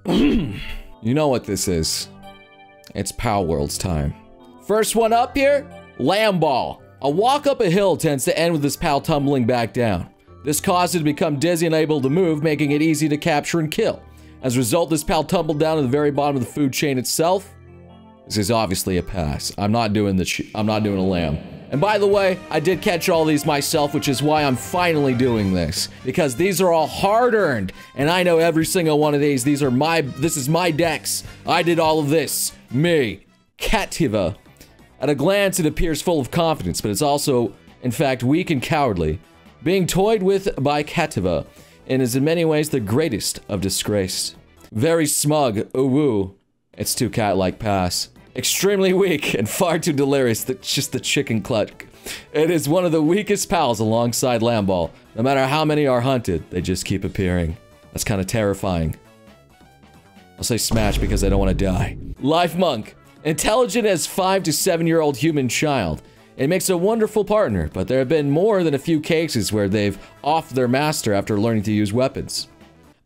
You know what this is. It's PALWORLD's time. First one up here, Lamb Ball. A walk up a hill tends to end with this pal tumbling back down. This caused it to become dizzy and unable to move, making it easy to capture and kill. As a result, this pal tumbled down to the very bottom of the food chain itself. This is obviously a pass. I'm not doing a lamb. And by the way, I did catch all these myself, which is why I'm finally doing this. Because these are all hard-earned, and I know every single one of these. This is my dex. I did all of this. Me. Cativa. At a glance, it appears full of confidence, but it's also, in fact, weak and cowardly. Being toyed with by Cativa, and is in many ways the greatest of disgrace. Very smug, ooh-woo. It's too cat-like pass. Extremely weak and far too delirious, just the chicken cluck. It is one of the weakest pals alongside Lamball. No matter how many are hunted, they just keep appearing. That's kind of terrifying. I'll say smash because I don't want to die. Life Monk. Intelligent as 5 to 7-year-old human child. It makes a wonderful partner, but there have been more than a few cases where they've offed their master after learning to use weapons.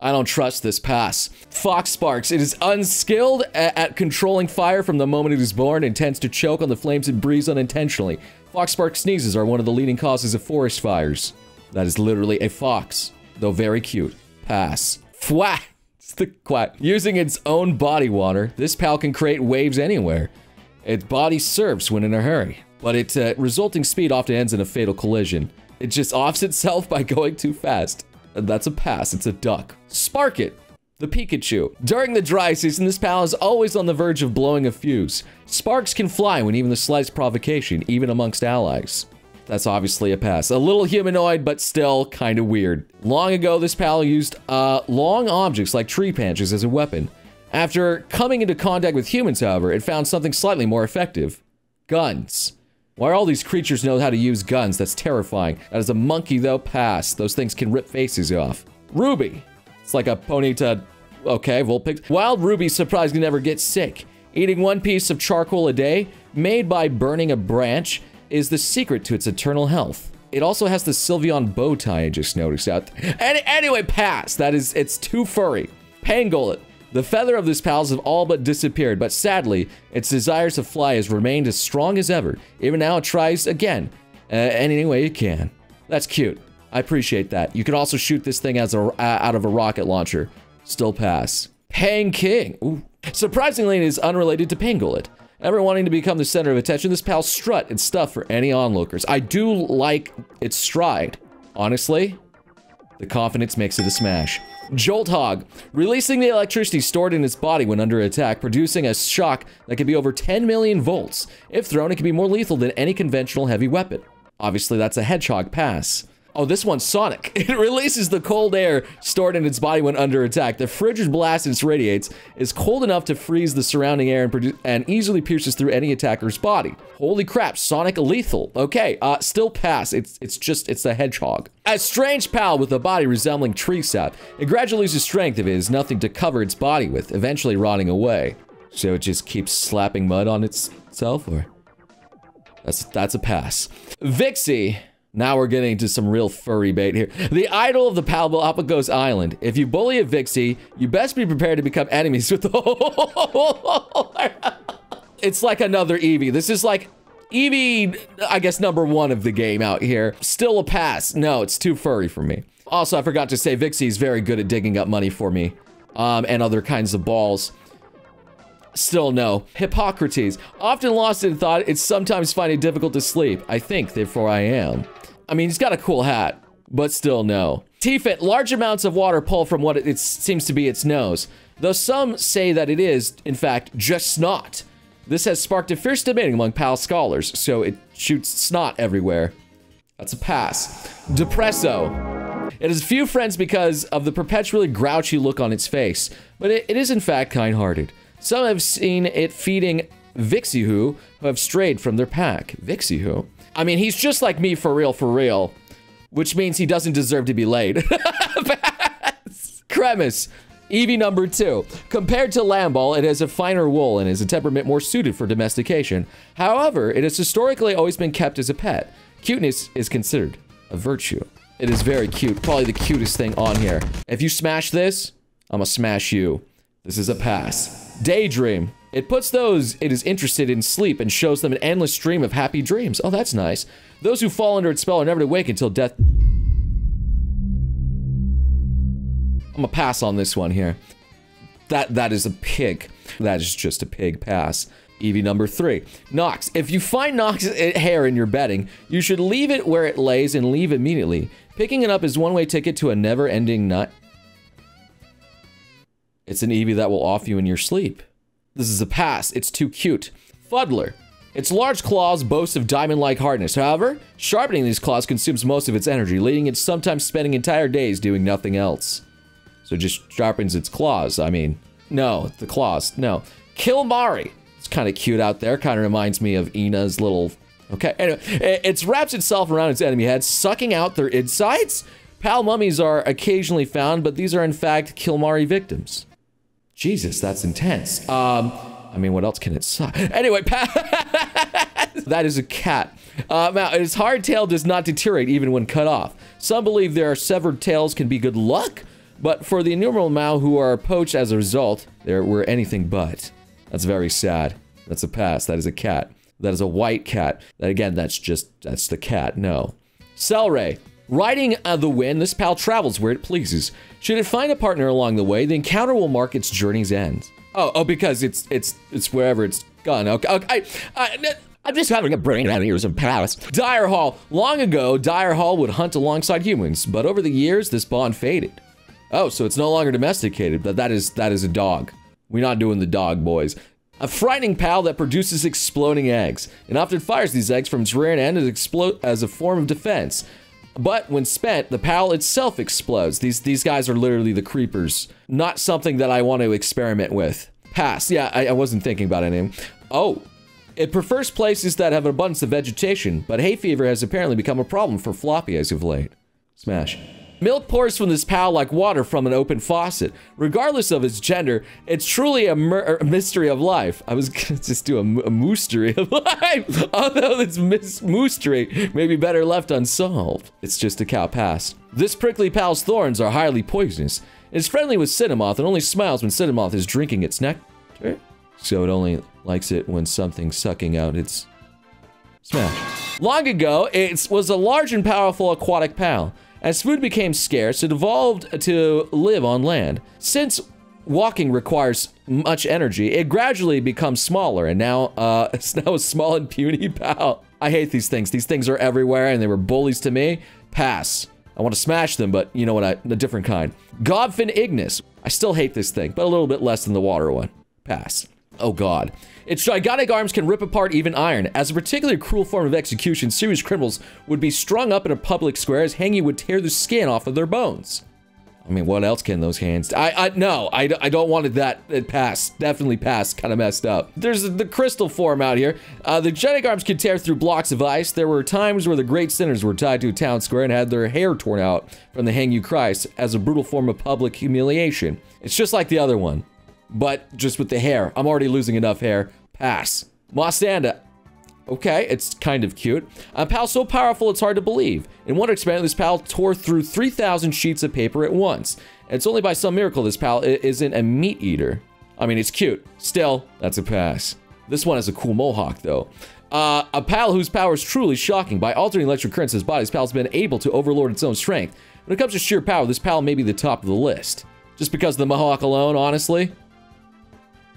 I don't trust this pass. Fox Sparks. It is unskilled at controlling fire from the moment it is born and tends to choke on the flames it breathes unintentionally. Fox Spark sneezes are one of the leading causes of forest fires. That is literally a fox, though very cute. Pass. Fwah! It's the quack. Using its own body water, this pal can create waves anywhere. Its body surfs when in a hurry, but its resulting speed often ends in a fatal collision. It just offs itself by going too fast. That's a pass. It's a duck. Spark It. The Pikachu. During the dry season, this pal is always on the verge of blowing a fuse. Sparks can fly when even the slightest provocation, even amongst allies. That's obviously a pass. A little humanoid, but still kind of weird. Long ago, this pal used long objects like tree branches as a weapon. After coming into contact with humans, however, it found something slightly more effective. Guns. Why all these creatures know how to use guns? That's terrifying. That is a monkey, though. Pass. Those things can rip faces off. Ruby. It's like a ponyta. Okay, Vulpix. Wild Ruby surprisingly never gets sick. Eating one piece of charcoal a day, made by burning a branch, is the secret to its eternal health. It also has the Sylveon bow tie I just noticed out. Anyway, pass. It's too furry. Pangolin. The feather of this pals have all but disappeared, but sadly, its desires to fly has remained as strong as ever. Even now, it tries again, any way it can. That's cute. I appreciate that. You can also shoot this thing as out of a rocket launcher. Still pass. Pang King. Ooh. Surprisingly, it is unrelated to Pangolin. Ever wanting to become the center of attention, this pal's strut and stuff for any onlookers. I do like its stride. Honestly, the confidence makes it a smash. Jolt Hog. Releasing the electricity stored in its body when under attack, producing a shock that can be over 10 million volts. If thrown, it can be more lethal than any conventional heavy weapon. Obviously, that's a hedgehog pass. Oh, this one's Sonic. It releases the cold air stored in its body when under attack. The frigid blast it radiates is cold enough to freeze the surrounding air and easily pierces through any attacker's body. Holy crap, Sonic lethal. Okay, still pass. It's the hedgehog. A strange pal with a body resembling tree sap. It gradually loses strength if it has nothing to cover its body with, eventually rotting away. So it just keeps slapping mud on itself, or? That's a pass. Vixie. Now we're getting into some real furry bait here. The idol of the Paldex Island. If you bully a Vixie, you best be prepared to become enemies with the It's like another Eevee. This is like Eevee, I guess, #1 of the game out here. Still a pass. No, it's too furry for me. Also, I forgot to say, Vixie is very good at digging up money for me. And other kinds of balls. Still no. Hippocrates. Often lost in thought, it's sometimes find it difficult to sleep. I think, therefore I am. I mean, he's got a cool hat, but still no. Teefit. Large amounts of water pull from what it seems to be its nose. Though some say that it is, in fact, just snot. This has sparked a fierce debate among PAL scholars, so it shoots snot everywhere. That's a pass. Depresso. It has few friends because of the perpetually grouchy look on its face, but it is in fact kind-hearted. Some have seen it feeding Vixie who have strayed from their pack. Vixie who? I mean, he's just like me for real. Which means he doesn't deserve to be laid. Cremis. Eevee #2. Compared to Lamball, it has a finer wool and is a temperament more suited for domestication. However, it has historically always been kept as a pet. Cuteness is considered a virtue. It is very cute. Probably the cutest thing on here. If you smash this, I'm gonna smash you. This is a pass. Daydream. It puts those it is interested in sleep and shows them an endless stream of happy dreams. Oh, that's nice. Those who fall under its spell are never to wake until death. I'm gonna pass on this one here. That is a pig. That is just a pig pass. EV number 3. Nox. If you find Nox hair in your bedding, you should leave it where it lays and leave immediately. Picking it up is one-way ticket to a never-ending nut. It's an EV that will off you in your sleep. This is a pass. It's too cute. Fuddler. Its large claws boast of diamond-like hardness. However, sharpening these claws consumes most of its energy, leading it sometimes spending entire days doing nothing else. So it just sharpens its claws. I mean, no, the claws, no. Kilmari. It's kind of cute out there. Kind of reminds me of Ina's little... Okay, anyway, it wraps itself around its enemy head, sucking out their insides. Pal mummies are occasionally found, but these are in fact Kilmari victims. Jesus, that's intense. I mean, what else can it suck? Anyway, that is a cat. Now, its hard tail does not deteriorate even when cut off. Some believe their severed tails can be good luck, but for the innumerable Mao who are poached as a result, there were anything but. That's very sad. That's a pass. That is a cat. That is a white cat. Again, that's the cat. No. Cellray. Riding the wind, this pal travels where it pleases. Should it find a partner along the way, the encounter will mark its journey's end. Oh, because it's wherever it's gone. Okay. I'm just having a brain out of ears of palace. Dire Hall. Long ago, Dire Hall would hunt alongside humans, but over the years, this bond faded. Oh, so it's no longer domesticated, but that is a dog. We're not doing the dog, boys. A frightening pal that produces exploding eggs. It often fires these eggs from its rear end as a form of defense. But when spent, the pal itself explodes. These guys are literally the creepers. Not something that I want to experiment with. Pass. Yeah, I wasn't thinking about anything. Oh. It prefers places that have an abundance of vegetation, but hay fever has apparently become a problem for Floppy as of late. Smash. Milk pours from this pal like water from an open faucet. Regardless of its gender, it's truly a mystery of life. I was gonna just do a moostery of life, although this moostery may be better left unsolved. It's just a cow pass. This prickly pal's thorns are highly poisonous. It's friendly with Cinnamoth and only smiles when Cinnamoth is drinking its nectar. So it only likes it when something's sucking out its... Smash. Long ago, it was a large and powerful aquatic pal. As food became scarce, it evolved to live on land. Since walking requires much energy, it gradually becomes smaller, and now it's now a small and puny pal. I hate these things. These things are everywhere, and they were bullies to me. Pass. I want to smash them, but you know what? A different kind. Godfin Ignis. I still hate this thing, but a little bit less than the water one. Pass. Oh god. Its gigantic arms can rip apart even iron. As a particularly cruel form of execution, serious criminals would be strung up in a public square as hanging would tear the skin off of their bones. I mean, what else can those hands do? No, I don't want it that. It passed. Definitely passed. Kind of messed up. There's the crystal form out here. The gigantic arms could tear through blocks of ice. There were times where the great sinners were tied to a town square and had their hair torn out from the hang you Christ as a brutal form of public humiliation. It's just like the other one, but just with the hair. I'm already losing enough hair. Pass. Mossanda. Okay, it's kind of cute. A pal so powerful it's hard to believe. In one experiment, this pal tore through 3,000 sheets of paper at once. And it's only by some miracle this pal isn't a meat eater. I mean, it's cute. Still, that's a pass. This one has a cool mohawk, though. A pal whose power is truly shocking. By altering electric currents in his body, this pal's been able to overlord its own strength. When it comes to sheer power, this pal may be the top of the list. Just because of the mohawk alone, honestly,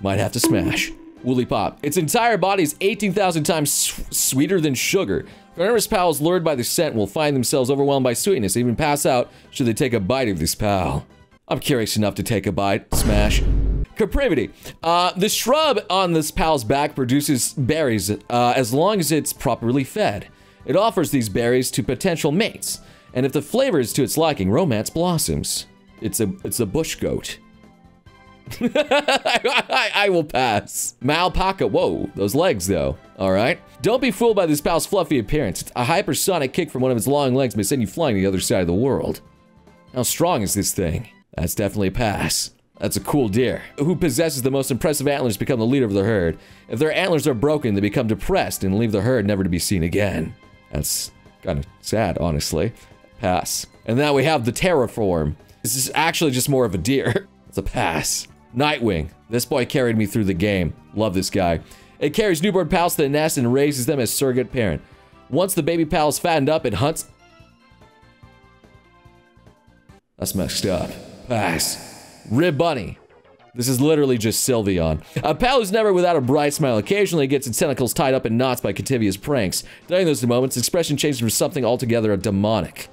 might have to smash. Woolly Pop. Its entire body is 18,000 times sweeter than sugar. Carnivorous pals lured by the scent will find themselves overwhelmed by sweetness, even pass out should they take a bite of this pal. I'm curious enough to take a bite. Smash. Caprivity. The shrub on this pal's back produces berries as long as it's properly fed. It offers these berries to potential mates, and if the flavor is to its liking, romance blossoms. It's a bush goat. I will pass. Malpaca. Whoa, those legs though. All right. Don't be fooled by this pal's fluffy appearance. A hypersonic kick from one of its long legs may send you flying to the other side of the world. How strong is this thing? That's definitely a pass. That's a cool deer. Who possesses the most impressive antlers become the leader of the herd. If their antlers are broken, they become depressed and leave the herd never to be seen again. That's kind of sad, honestly. Pass. And now we have the terraform. This is actually just more of a deer. It's a pass. Nightwing. This boy carried me through the game. Love this guy. It carries newborn pals to the nest and raises them as surrogate parent. Once the baby pal is fattened up, it hunts... That's messed up. Pass. Rib Bunny. This is literally just Sylveon. A pal who's never without a bright smile occasionally gets its tentacles tied up in knots by Cativia's pranks. During those moments, expression changes from something altogether demonic.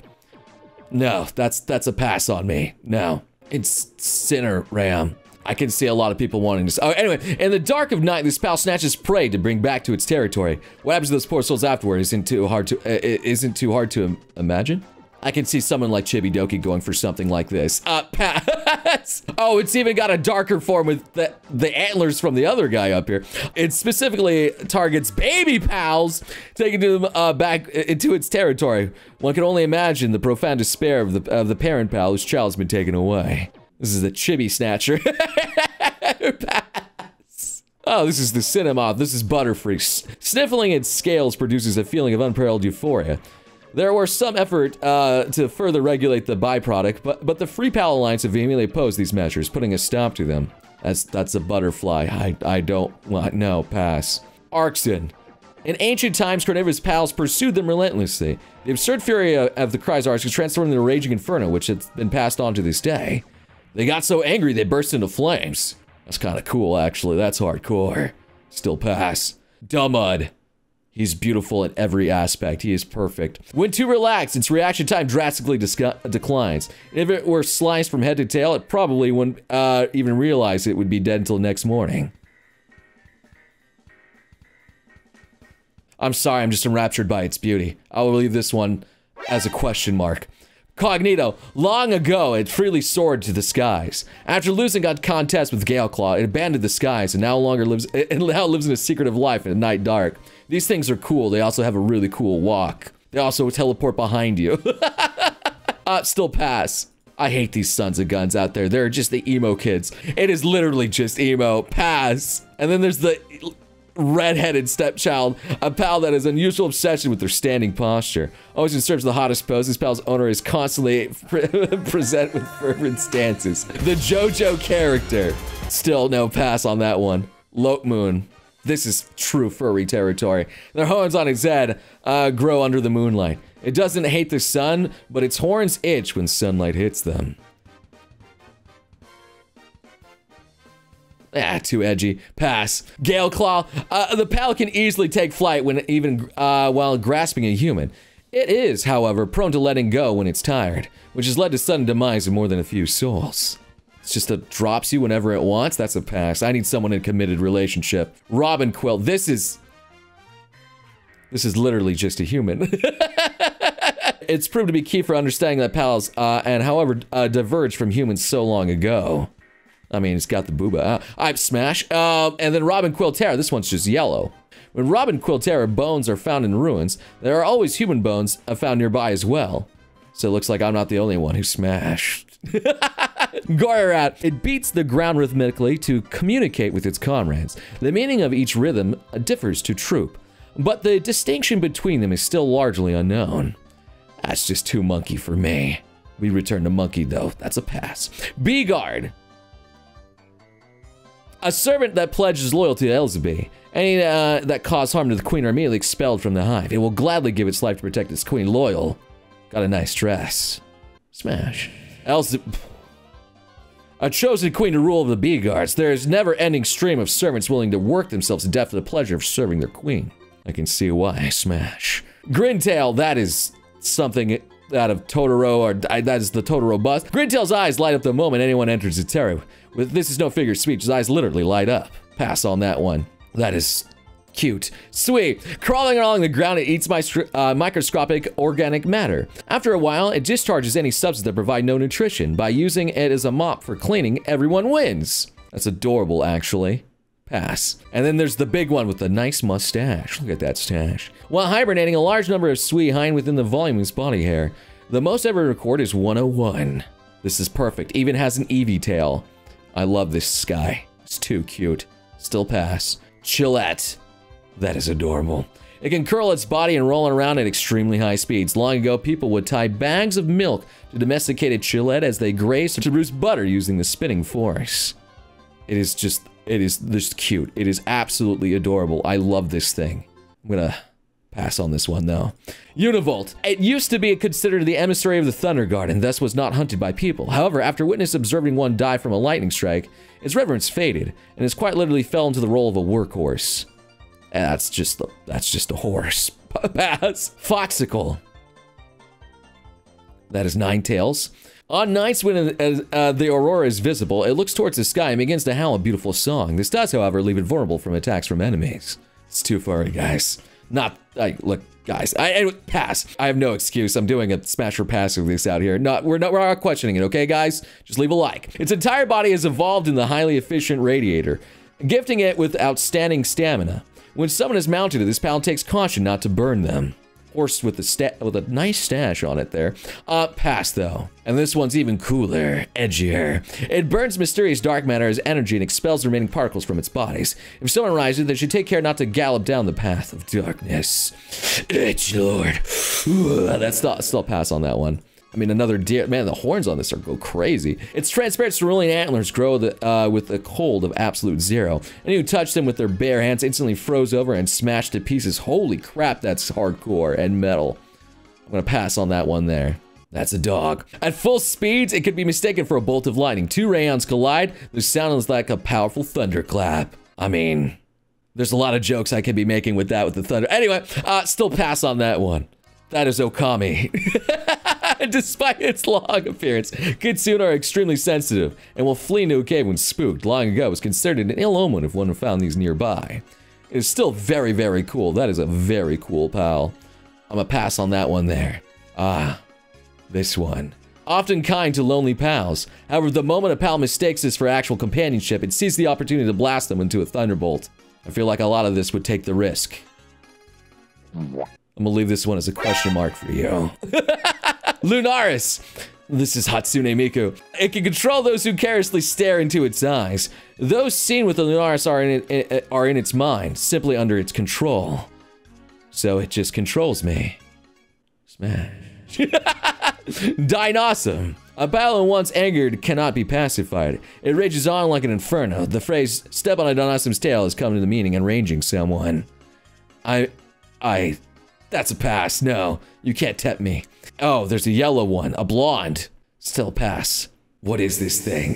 No, that's a pass on me. No. It's Sinner Ram. I can see a lot of people wanting to... Oh, anyway, in the dark of night, this pal snatches prey to bring back to its territory. What happens to those poor souls afterward isn't too hard to imagine. I can see someone like Chibidoki going for something like this. Pass. Oh, it's even got a darker form with the antlers from the other guy up here. It specifically targets baby pals, taking them back into its territory. One can only imagine the profound despair of the parent pal whose child has been taken away. This is the Chibi Snatcher. Pass. Oh, this is the Cinemoth. This is Butterfree. Sniffling its scales produces a feeling of unparalleled euphoria. There was some effort to further regulate the byproduct, but the Free Pal Alliance vehemently opposed these measures, putting a stop to them. That's a butterfly. I don't want... No, pass. Arxen. In ancient times, carnivorous pals pursued them relentlessly. The absurd fury of the cries Arxen transformed into a raging inferno, which has been passed on to this day. They got so angry they burst into flames. That's kind of cool, actually. That's hardcore. Still pass. Dummud. He's beautiful in every aspect. He is perfect. When too relaxed, its reaction time drastically declines. If it were sliced from head to tail, it probably wouldn't even realize it would be dead until next morning. I'm sorry, I'm just enraptured by its beauty. I will leave this one as a question mark. Cognito. Long ago, it freely soared to the skies. After losing a contest with Galeclaw, it abandoned the skies and now lives in a secretive life in the night dark. These things are cool. They also have a really cool walk. They also teleport behind you. Still pass. I hate these sons of guns out there. They're just the emo kids. It is literally just emo. Pass. And then there's the red-headed stepchild, a pal that has unusual obsession with their standing posture. Always in search of the hottest pose, this pal's owner is constantly present with fervent stances. The JoJo character. Still no pass on that one. Lope Moon. This is true furry territory. Their horns on its head grow under the moonlight. It doesn't hate the sun, but its horns itch when sunlight hits them. Ah, too edgy. Pass. Galeclaw. The pal can easily take flight when while grasping a human. It is, however, prone to letting go when it's tired, which has led to sudden demise of more than a few souls. It's just that drops you whenever it wants. That's a pass. I need someone in a committed relationship. Robin Quill. This is literally just a human. It's proved to be key for understanding that pals, and however, diverged from humans so long ago. I mean, it's got the booba. I smash. And then Robin Quill Terror. This one's just yellow. When Robin Quill Terror bones are found in ruins, there are always human bones found nearby as well. So it looks like I'm not the only one who smashed. Goyrat. It beats the ground rhythmically to communicate with its comrades. The meaning of each rhythm differs to troop, but the distinction between them is still largely unknown. That's just too monkey for me. We return to monkey though. That's a pass. B-Guard. A servant that pledges loyalty to Elizabeth. Any that cause harm to the queen are immediately expelled from the hive. It will gladly give its life to protect its queen. Loyal. Got a nice dress. Smash. A chosen queen to rule over the bee-guards. There is never-ending stream of servants willing to work themselves to death for the pleasure of serving their queen. I can see why. Smash. Grintail. That is something out of Totoro, or that is the Totoro bust. Grintail's eyes light up the moment anyone enters the terror. This is no figure of speech. His eyes literally light up. Pass on that one. That is cute. Sweet. Crawling along the ground, it eats microscopic organic matter. After a while, it discharges any substance that provide no nutrition. By using it as a mop for cleaning, everyone wins. That's adorable, actually. Pass. And then there's the big one with the nice mustache. Look at that stash. While hibernating, a large number of Sui hide within the volume of his body hair. The most ever recorded is 101. This is perfect. Even has an Eevee tail. I love this guy. It's too cute. Still pass. Chillette. That is adorable. It can curl its body and roll around at extremely high speeds. Long ago, people would tie bags of milk to domesticated Chillette as they grazed to produce butter using the spinning force. It is just cute. It is absolutely adorable. I love this thing. I'm gonna pass on this one, though. Univolt. It used to be considered the emissary of the Thunder Guard, and thus was not hunted by people. However, after witness observing one die from a lightning strike, its reverence faded, and it quite literally fell into the role of a workhorse. And that's just a horse. Pass. Foxicle. That is Ninetales. On nights when the aurora is visible, it looks towards the sky and begins to howl a beautiful song. This does, however, leave it vulnerable from attacks from enemies. It's too furry, guys. Look, guys, pass. I have no excuse. I'm doing a smash or pass of this out here. We're not questioning it, okay, guys? Just leave a like. Its entire body is evolved in the highly efficient radiator, gifting it with outstanding stamina. When someone is mounted, this pal takes caution not to burn them. Horse with a nice stash on it there. Pass though. And this one's even cooler, edgier. It burns mysterious dark matter as energy and expels the remaining particles from its bodies. If someone rises, they should take care not to gallop down the path of darkness. Edgelord. Ooh, that's still pass on that one. I mean, another deer. Man, the horns on this go crazy. Its transparent cerulean antlers grow with a cold of absolute zero. Anyone who touched them with their bare hands instantly froze over and smashed to pieces. Holy crap, that's hardcore and metal. I'm gonna pass on that one there. That's a dog. At full speeds, it could be mistaken for a bolt of lightning. Two rayons collide. The sound is like a powerful thunderclap. I mean, there's a lot of jokes I could be making with that with the thunder. Anyway, still pass on that one. That is Okami. Despite its long appearance, Kitsune are extremely sensitive and will flee into a cave when spooked. Long ago, it was considered an ill omen if one found these nearby. It is still very, very cool. That is a very cool pal. I'm gonna pass on that one there. This one. Often kind to lonely pals. However, the moment a pal mistakes this for actual companionship, it sees the opportunity to blast them into a thunderbolt. I feel like a lot of this would take the risk. I'm gonna leave this one as a question mark for you. Lunaris. This is Hatsune Miku. It can control those who carelessly stare into its eyes. Those seen with the Lunaris are in its mind, simply under its control. So it just controls me. Smash. Dinosaur. A battle once angered cannot be pacified. It rages on like an inferno. The phrase, step on a dinosaur's tail has come to the meaning enraging someone. That's a pass. No, you can't tempt me. Oh, there's a yellow one, a blonde. Still pass. What is this thing?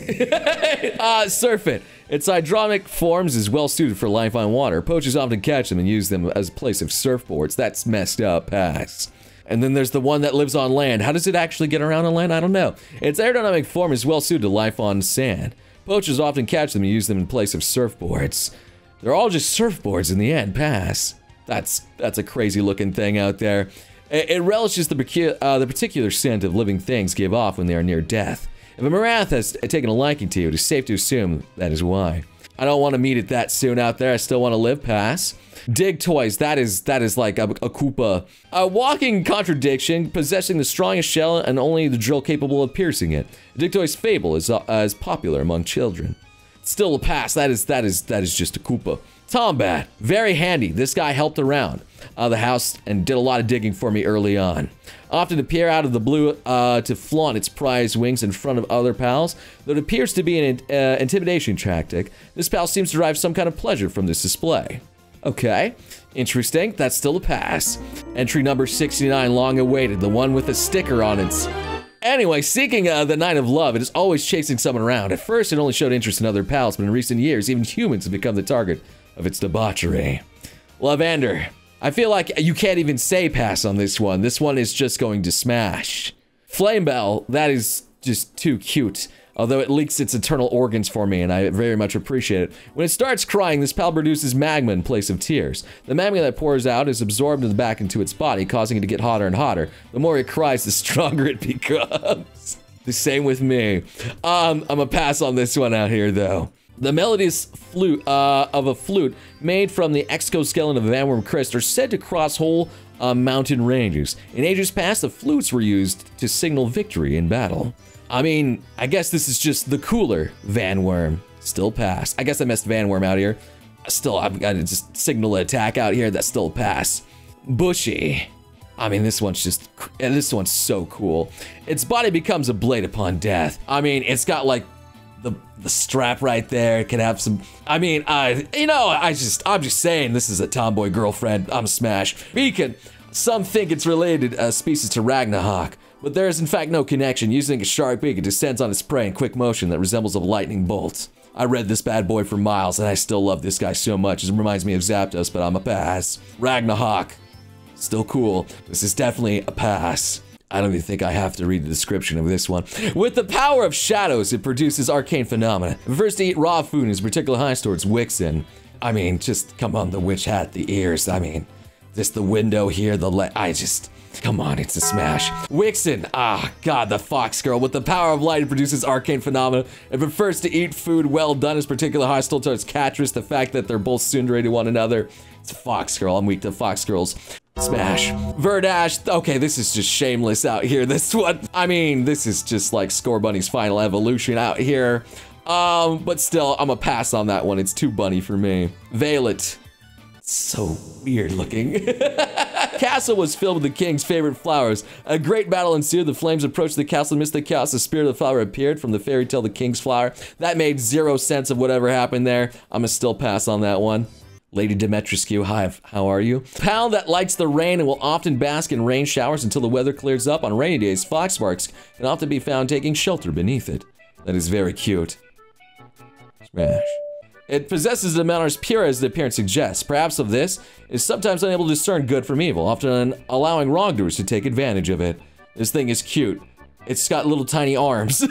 Surf it. Its hydromic forms is well suited for life on water. Poachers often catch them and use them as a place of surfboards. That's messed up. Pass. And then there's the one that lives on land. How does it actually get around on land? I don't know. Its aerodynamic form is well suited to life on sand. Poachers often catch them and use them in place of surfboards. They're all just surfboards in the end. Pass. That's a crazy looking thing out there. It relishes the particular scent of living things give off when they are near death. If a Marath has taken a liking to you, it is safe to assume that is why. I don't want to meet it that soon out there. I still want to live. Pass. Dig Toys. That is like a Koopa. A walking contradiction, possessing the strongest shell and only the drill capable of piercing it. Dig Toys' fable is popular among children. Still a pass. That is just a Koopa. Tombat, very handy. This guy helped around the house and did a lot of digging for me early on. Often appear out of the blue to flaunt its prize wings in front of other pals. Though it appears to be an intimidation tactic, this pal seems to derive some kind of pleasure from this display. Okay, interesting. That's still a pass. Entry number 69, long awaited, the one with a sticker on its... Anyway, seeking the Night of Love, it is always chasing someone around. At first, it only showed interest in other pals, but in recent years, even humans have become the target of its debauchery. Lavander. I feel like you can't even say pass on this one. This one is just going to smash. Flamebell, that is just too cute. Although it leaks its internal organs for me, and I very much appreciate it. When it starts crying, this pal produces magma in place of tears. The magma that pours out is absorbed back into its body, causing it to get hotter and hotter. The more it cries, the stronger it becomes. The same with me. I'm gonna pass on this one out here, though. The melodious flute of a flute made from the exoskeleton of a Vanworm crest are said to cross whole mountain ranges. In ages past, the flutes were used to signal victory in battle. I mean, I guess this is just the cooler Vanworm. Still pass. I guess I messed Vanworm out here. Still, I've got to just signal an attack out here. That's still a pass. Bushy. I mean, this one's so cool. Its body becomes a blade upon death. I mean, it's got like the strap right there can have some. I mean, you know, I'm just saying this is a tomboy girlfriend. I'm a smash. Beacon. Some think it's related species to Ragnarok, but there is in fact no connection. Using a sharp beak, it descends on its prey in quick motion that resembles a lightning bolt. I read this bad boy for miles, and I still love this guy so much. It reminds me of Zapdos, but I'm a pass. Ragnarok. Still cool. This is definitely a pass. I don't even think I have to read the description of this one. With the power of shadows, it produces arcane phenomena. It prefers to eat raw food and is particularly high towards Wixen. I mean, just come on, the witch hat, the ears. I mean, just the window here, come on, it's a smash. Wixen, god, the fox girl. With the power of light, it produces arcane phenomena. It prefers to eat food well done, is particularly hostile towards Catrice. The fact that they're both tsundere to one another. It's a fox girl. I'm weak to fox girls. Smash. Verdash. Okay, this is just shameless out here. This one, I mean, this is just like Scorbunny's final evolution out here. But still, I'm a pass on that one. It's too bunny for me. Violet. So weird looking. Castle was filled with the king's favorite flowers. A great battle ensued. The flames approached the castle amidst the chaos. The spirit of the flower appeared from the fairy tale The King's Flower. That made zero sense of whatever happened there. I'm gonna still pass on that one. Lady Demetrescu, hi, how are you? Pal that likes the rain and will often bask in rain showers until the weather clears up. On rainy days, foxmarks can often be found taking shelter beneath it. That is very cute. Smash. It possesses a manner as pure as the appearance suggests. Perhaps of this, is sometimes unable to discern good from evil, often allowing wrongdoers to take advantage of it. This thing is cute. It's got little tiny arms.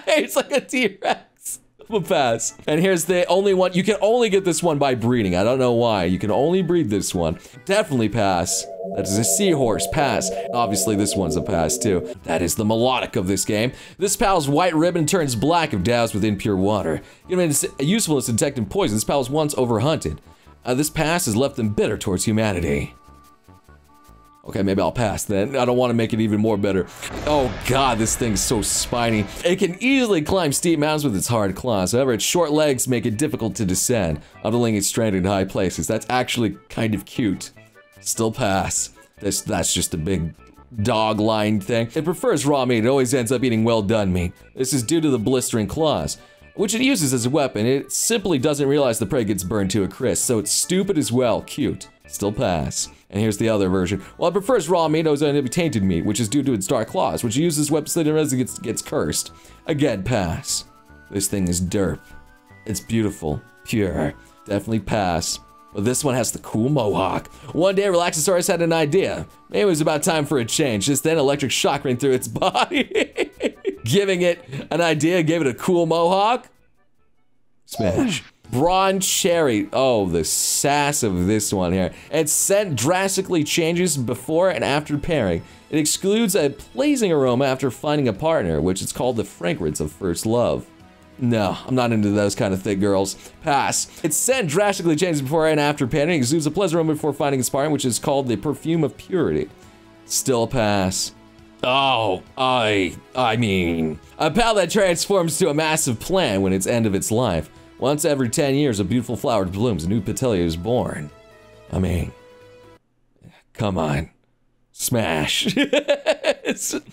It's like a T-Rex. I'm a pass. And here's the only one. You can only get this one by breeding. I don't know why. You can only breed this one. Definitely pass. That is a seahorse. Pass. Obviously, this one's a pass, too. That is the melodic of this game. This pal's white ribbon turns black if doused with impure water. Given its usefulness in detecting poison, this pal was once overhunted. This pass has left them bitter towards humanity. Okay, maybe I'll pass then. I don't want to make it even more bitter. Oh god, this thing's so spiny. It can easily climb steep mountains with its hard claws. However, its short legs make it difficult to descend, often it stranded in high places. That's actually kind of cute. Still pass. That's just a big dog-lined thing. It prefers raw meat. It always ends up eating well-done meat. This is due to the blistering claws, which it uses as a weapon. It simply doesn't realize the prey gets burned to a crisp, so it's stupid as well. Cute. Still pass. And here's the other version. Well, it prefers raw meat, always ends up tainted meat, which is due to its dark claws, which it uses weapons as it gets cursed. Again, pass. This thing is derp. It's beautiful. Pure. Definitely pass. But this one has the cool mohawk. One day, Relaxosaurus had an idea. Maybe it was about time for a change. Just then, electric shock ran through its body. Giving it an idea, gave it a cool mohawk. Smash. Bronze Cherry. Oh, the sass of this one here. Its scent drastically changes before and after pairing. It excludes a pleasing aroma after finding a partner, which is called the fragrance of first love. No, I'm not into those kind of thick girls. Pass. Its scent drastically changes before and after pairing. It exudes a pleasant aroma before finding its partner, which is called the perfume of purity. Still pass. Oh, I mean, a pal that transforms to a massive plant when it's end of its life. Once every 10 years, a beautiful flower blooms, a new Petallia is born. I mean, come on. Smash.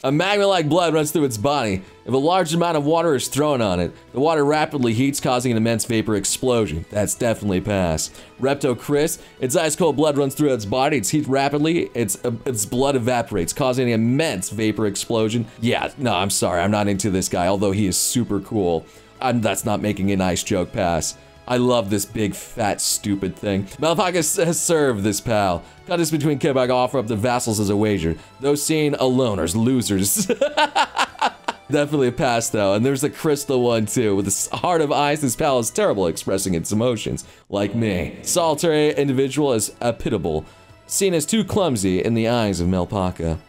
A magma-like blood runs through its body. If a large amount of water is thrown on it, the water rapidly heats, causing an immense vapor explosion. That's definitely a pass. Reptocris, its ice-cold blood runs through its body. Its heat rapidly, its blood evaporates, causing an immense vapor explosion. Yeah, no, I'm sorry. I'm not into this guy, although he is super cool. That's not making a nice joke. Pass. I love this big, fat, stupid thing. Malphaka has served this pal. Contest between Kebag offer up the vassals as a wager. Those seen alone are losers. Definitely a pass though. And there's a crystal one too. With a heart of ice, this pal is terrible at expressing its emotions. Like me. Solitary individual is pitiable. Seen as too clumsy in the eyes of Malphaka.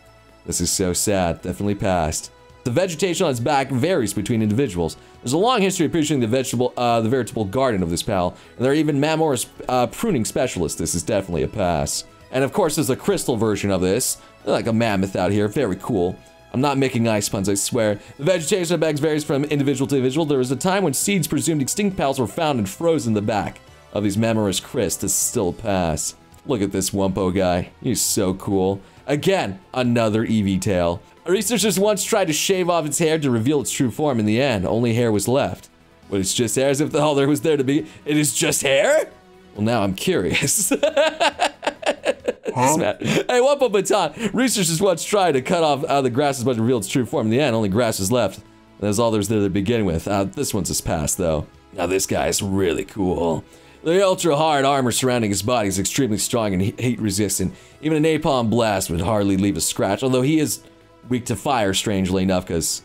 This is so sad. Definitely passed. The vegetation on its back varies between individuals. There's a long history of appreciating the veritable garden of this pal, and there are even mammoris pruning specialists. This is definitely a pass. And of course, there's a crystal version of this. They're like a mammoth out here. Very cool. I'm not making ice puns, I swear. The vegetation of bags varies from individual to individual. There was a time when seeds presumed extinct pals were found and frozen in the back of these mammoris crysts. This is still a pass. Look at this Wumpo guy. He's so cool. Again, another Eevee tail. Researchers once tried to shave off its hair to reveal its true form. In the end, only hair was left. But it's just hair, as if all there was there to be. It is just hair? Well, now I'm curious. Huh? Hey, what up, baton? Researchers once tried to cut off the grass as much to reveal its true form. In the end, only grass was left. And that's all there's there to begin with. This one's his past, though. Now, this guy is really cool. The ultra-hard armor surrounding his body is extremely strong and heat-resistant. Even a napalm blast would hardly leave a scratch, although he is weak to fire, strangely enough, because...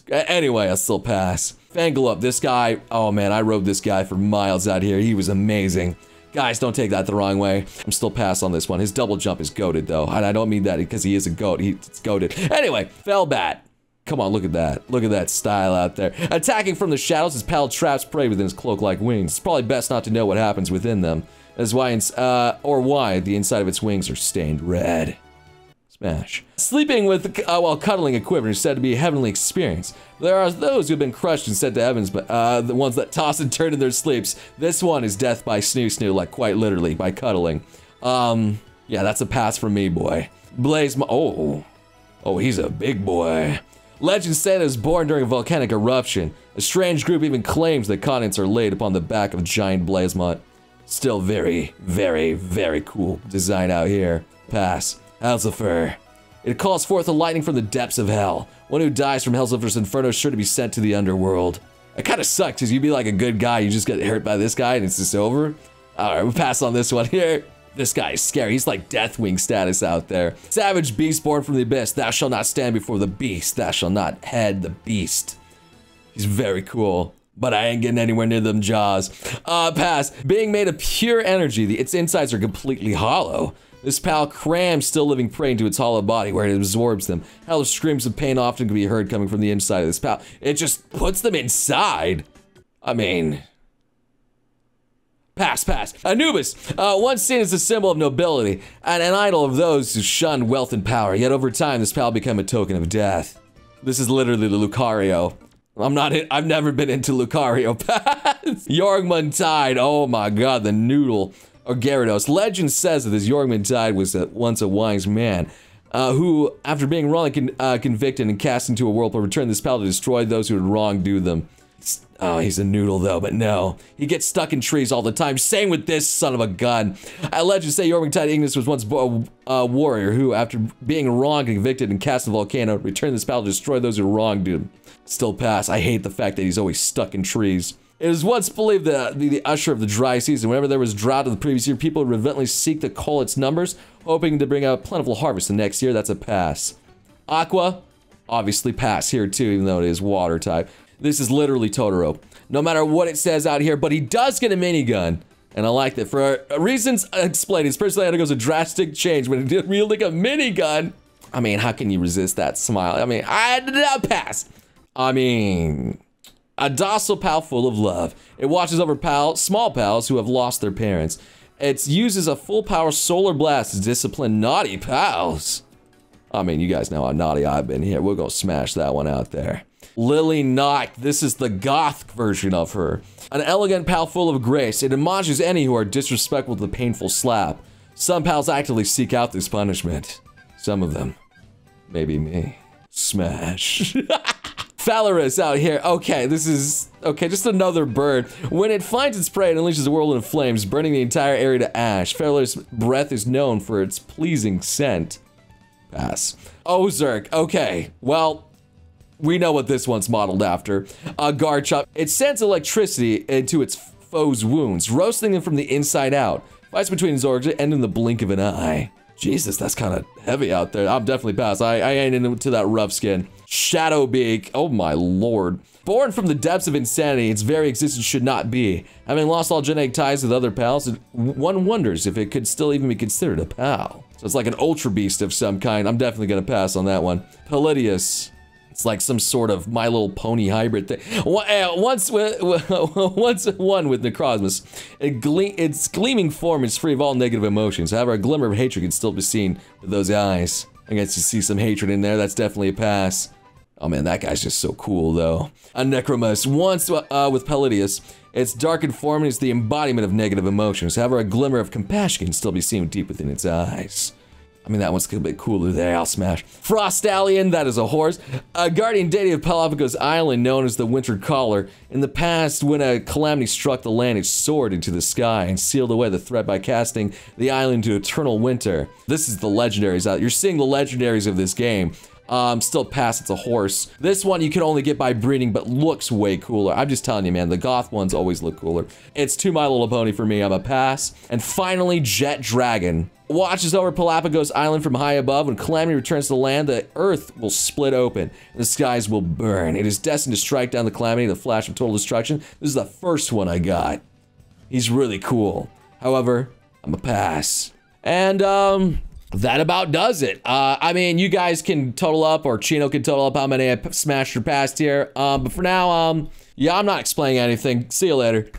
Anyway, I'll still pass. Fangalope, this guy... Oh, man, I rode this guy for miles out here. He was amazing. Guys, don't take that the wrong way. I'm still pass on this one. His double jump is goated, though. And I don't mean that because he is a goat. It's goated. Anyway, Fellbat. Come on, look at that. Look at that style out there. Attacking from the shadows, his pal traps prey within his cloak-like wings. It's probably best not to know what happens within them. That's why, why the inside of its wings are stained red. Smash. Sleeping with, while cuddling equivalent is said to be a heavenly experience. There are those who have been crushed and sent to heavens, but the ones that toss and turn in their sleeps. This one is death by snoo-snoo, like quite literally, by cuddling. Yeah, that's a pass from me, boy. Blaze, oh, he's a big boy. Legends say that it was born during a volcanic eruption. A strange group even claims that continents are laid upon the back of giant Blazemont. Still very, very, very cool design out here. Pass. Hellzifer. It calls forth a lightning from the depths of hell. One who dies from Hellzifer's inferno is sure to be sent to the underworld. It kind of sucks because you'd be like a good guy, you just get hurt by this guy and it's just over. Alright, we'll pass on this one here. This guy is scary. He's like Deathwing status out there. Savage beast born from the abyss. Thou shalt not stand before the beast. Thou shalt not head the beast. He's very cool. But I ain't getting anywhere near them jaws. Pass. Being made of pure energy, its insides are completely hollow. This pal crams still living prey into its hollow body where it absorbs them. Hellish screams of pain often can be heard coming from the inside of this pal. It just puts them inside. I mean... Pass. Anubis, once seen as a symbol of nobility, and an idol of those who shunned wealth and power, yet over time this pal became a token of death. This is literally the Lucario. I've never been into Lucario. Pass. Yorgmuntide, oh my god, the noodle. Or Gyarados. Legend says that this Yorgmuntide was once a wise man, who, after being wrongly convicted and cast into a whirlpool, returned this pal to destroy those who had wronged them. Oh, he's a noodle though, but no. He gets stuck in trees all the time. Same with this son of a gun. Legends say Yorgmuntide Ignis was once a warrior who, after being wronged, convicted, and cast in a volcano, returned this pal to destroy those who wronged him. Still pass. I hate the fact that he's always stuck in trees. It was once believed that the usher of the dry season, whenever there was drought in the previous year, people would relentlessly seek to cull its numbers, hoping to bring out a plentiful harvest the next year. That's a pass. Aqua, obviously pass here too, even though it is water type. This is literally Totoro. No matter what it says out here, but he does get a minigun. And I like that. For reasons explained, his personality undergoes a drastic change when wielding a minigun. I mean, how can you resist that smile? I mean, I pass. I mean, a docile pal full of love. It watches over small pals who have lost their parents. It uses a full power solar blast to discipline naughty pals. I mean, you guys know how naughty I've been here. We're gonna smash that one out there. Lily Knight, this is the goth version of her. An elegant pal full of grace. It admonishes any who are disrespectful to the painful slap. Some pals actively seek out this punishment. Some of them. Maybe me. Smash. Phalaris out here. Okay, this is... Okay, just another bird. When it finds its prey, it unleashes a whirlwind of flames, burning the entire area to ash. Phalaris' breath is known for its pleasing scent. Pass. Ozark. Okay, well... We know what this one's modeled after. Garchomp. It sends electricity into its foes' wounds, roasting them from the inside out. Fights between Zorgs and in the blink of an eye. Jesus, that's kind of heavy out there. I'm definitely pass. I ain't into that rough skin. Shadowbeak. Oh my lord. Born from the depths of insanity, its very existence should not be. Having lost all genetic ties with other pals, one wonders if it could still even be considered a pal. So it's like an ultra beast of some kind. I'm definitely gonna pass on that one. Palladius. It's like some sort of My Little Pony hybrid thing. Once one with Necrozmus, its gleaming form is free of all negative emotions. However, a glimmer of hatred can still be seen with those eyes. I guess you see some hatred in there. That's definitely a pass. Oh man, that guy's just so cool though. A Necromus. Once with Palladius, its darkened form is the embodiment of negative emotions. However, a glimmer of compassion can still be seen deep within its eyes. I mean, that one's a bit cooler there, I'll smash. Frostallion, that is a horse. A guardian deity of Paldex Island known as the Winter Caller. In the past, when a calamity struck the land, it soared into the sky and sealed away the threat by casting the island to eternal winter. This is the legendaries out. You're seeing the legendaries of this game. Still pass, it's a horse. This one you can only get by breeding, but looks way cooler. I'm just telling you, man, the goth ones always look cooler. It's too My Little Pony for me, I'm a pass. And finally, Jet Dragon. Watches over Paldex Island from high above. When calamity returns to the land, the earth will split open, and the skies will burn. It is destined to strike down the calamity in the flash of total destruction. This is the first one I got. He's really cool. However, I'm a pass. And, that about does it. I mean, you guys can total up, or Chino can total up how many I smashed or passed here. But for now, yeah, I'm not explaining anything. See you later.